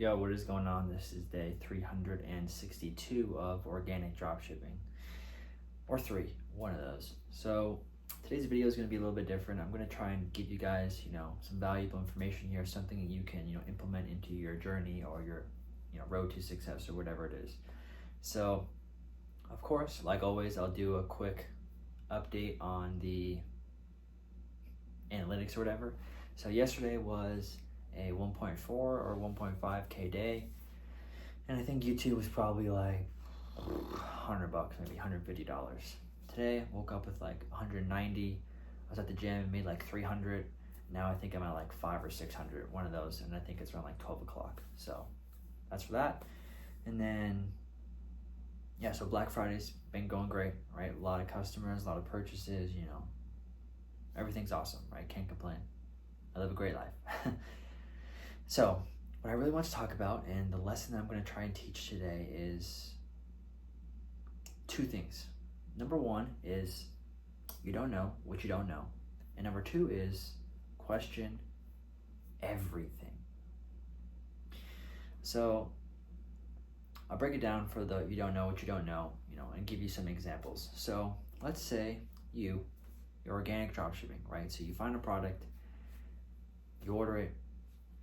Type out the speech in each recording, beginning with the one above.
Yo, what is going on? This is day 362 of organic dropshipping. Or one of those. So today's video is going to be a little bit different. I'm going to try and give you guys, some valuable information here, something that you can, implement into your journey or your, road to success or whatever it is. So, of course, like always, I'll do a quick update on the analytics or whatever. So yesterday was a 1.4 or 1.5K day, and I think YouTube was probably like $100, maybe $150. Today, woke up with like 190. I was at the gym, made like 300. Now I think I'm at like 500 or 600, one of those, and I think it's around like 12 o'clock. So that's for that. And then, yeah, so Black Friday's been going great, right? A lot of customers, a lot of purchases, everything's awesome, right? Can't complain. I live a great life. So, what I really want to talk about, and the lesson that I'm going to try and teach today, is two things. Number one is you don't know what you don't know. And number two is question everything. So, I'll break it down for the you don't know what you don't know, and give you some examples. So, let's say you're organic dropshipping, right? So you find a product, you order it,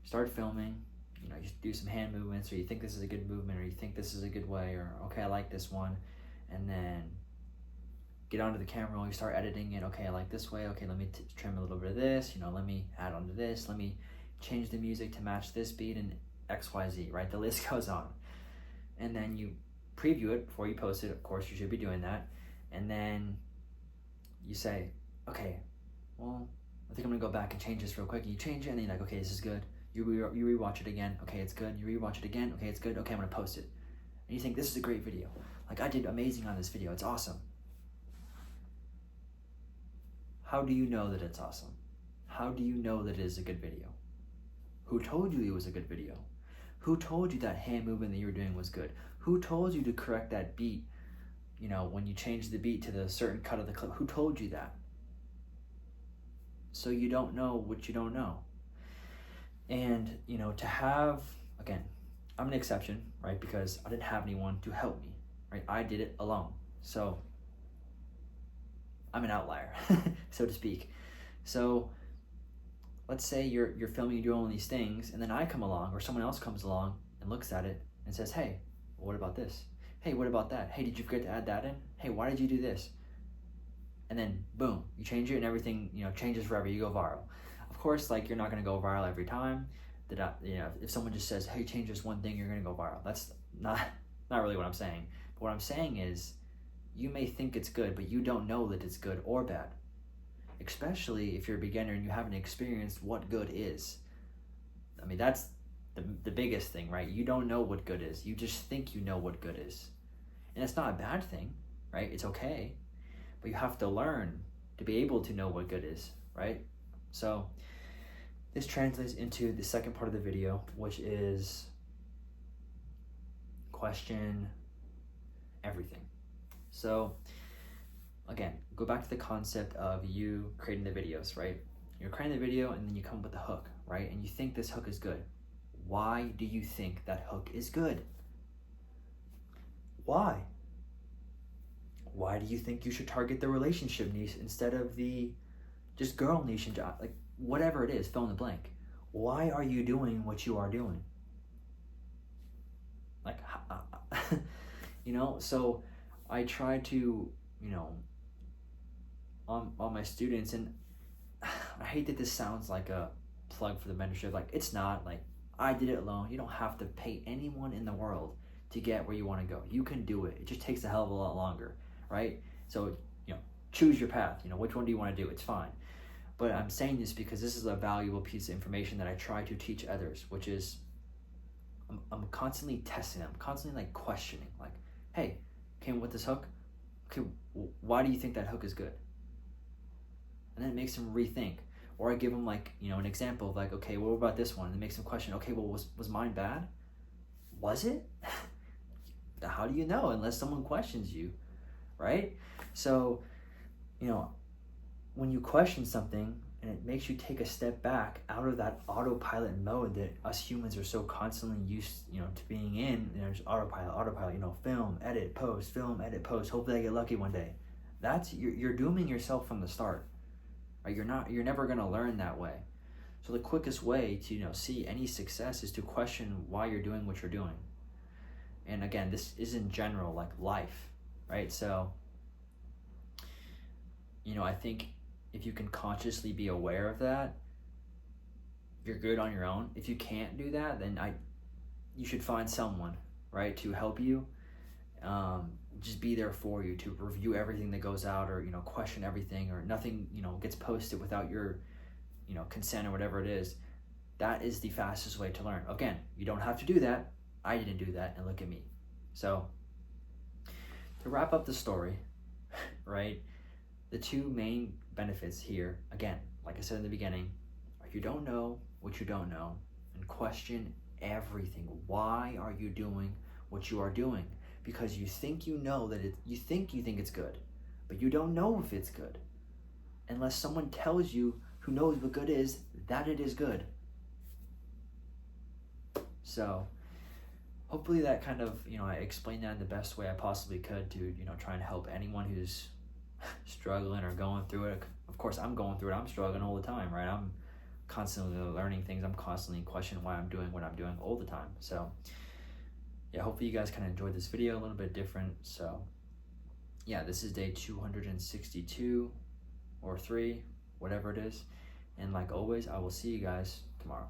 start filming, you do some hand movements, or you think this is a good movement, or you think this is a good way, or okay, I like this one, and then get onto the camera roll, you start editing it, okay, I like this way, okay, let me trim a little bit of this, let me add onto this, let me change the music to match this beat, and XYZ, right? The list goes on. And then you preview it before you post it, of course you should be doing that, and then you say, okay, well, I think I'm gonna go back and change this real quick, and you change it, and then you're like, okay, this is good. You rewatch it again, okay, it's good. You rewatch it again, okay, it's good. Okay, I'm gonna post it. And you think, this is a great video. Like, I did amazing on this video, it's awesome. How do you know that it's awesome? How do you know that it is a good video? Who told you it was a good video? Who told you that hand movement that you were doing was good? Who told you to correct that beat, when you changed the beat to the certain cut of the clip? Who told you that? So you don't know what you don't know. And, to have, again, I'm an exception, right? Because I didn't have anyone to help me, right? I did it alone. So I'm an outlier, so to speak. So let's say you're filming, you're doing all these things, and then I come along, or someone else comes along and looks at it and says, hey, what about this? Hey, what about that? Hey, did you forget to add that in? Hey, why did you do this? And then boom, you change it and everything, changes forever, you go viral. Of course, like, you're not gonna go viral every time. If someone just says, hey, change this one thing, you're gonna go viral. That's not really what I'm saying. But what I'm saying is, you may think it's good, but you don't know that it's good or bad. Especially if you're a beginner and you haven't experienced what good is. I mean, that's the biggest thing, right? You don't know what good is. You just think you know what good is. And it's not a bad thing, right? It's okay. But you have to learn to be able to know what good is, right? So this translates into the second part of the video, which is question everything. So again, go back to the concept of you creating the videos, right? You're creating the video and then you come up with the hook, right? And you think this hook is good. Why do you think that hook is good? Why? Why do you think you should target the relationship niche instead of the just girl niche, and like whatever it is, fill in the blank? Why are you doing what you are doing? Like, so I try to, on my students, and I hate that this sounds like a plug for the mentorship. Like, it's not. Like, I did it alone. You don't have to pay anyone in the world to get where you want to go. You can do it. It just takes a hell of a lot longer, right? So, choose your path. Which one do you want to do? It's fine. But I'm saying this because this is a valuable piece of information that I try to teach others, which is I'm constantly testing them, constantly like questioning, like, hey, came with this hook? Okay, why do you think that hook is good? And then it makes them rethink. Or I give them like, an example of like, okay, what about this one? And it makes them question, okay, well, was mine bad? Was it? How do you know unless someone questions you, right? So, when you question something, And it makes you take a step back out of that autopilot mode that us humans are so constantly used, to being in. Just autopilot, film, edit, post, hopefully I get lucky one day. That's, you're dooming yourself from the start, right? You're never going to learn that way. So the quickest way to, see any success is to question why you're doing what you're doing. And again, this is in general, like life, right? So, I think if you can consciously be aware of that, you're good on your own. If you can't do that, then you should find someone, right, to help you. Just be there for you, to review everything that goes out, or question everything, or nothing gets posted without your consent or whatever it is. That is the fastest way to learn. Again, you don't have to do that. I didn't do that, and look at me. So to wrap up the story, right, the two main benefits here, again, like I said in the beginning, are you don't know what you don't know, and question everything. Why are you doing what you are doing? Because you think you know that you think it's good, but you don't know if it's good unless someone tells you who knows what good is, that it is good. So hopefully that kind of, I explained that in the best way I possibly could to, try and help anyone who's struggling or going through it. Of course, I'm going through it. I'm struggling all the time, right? I'm constantly learning things. I'm constantly questioning why I'm doing what I'm doing all the time. So yeah, hopefully you guys kind of enjoyed this video, a little bit different. So yeah, this is day 262 or 3, whatever it is. And like always, I will see you guys tomorrow.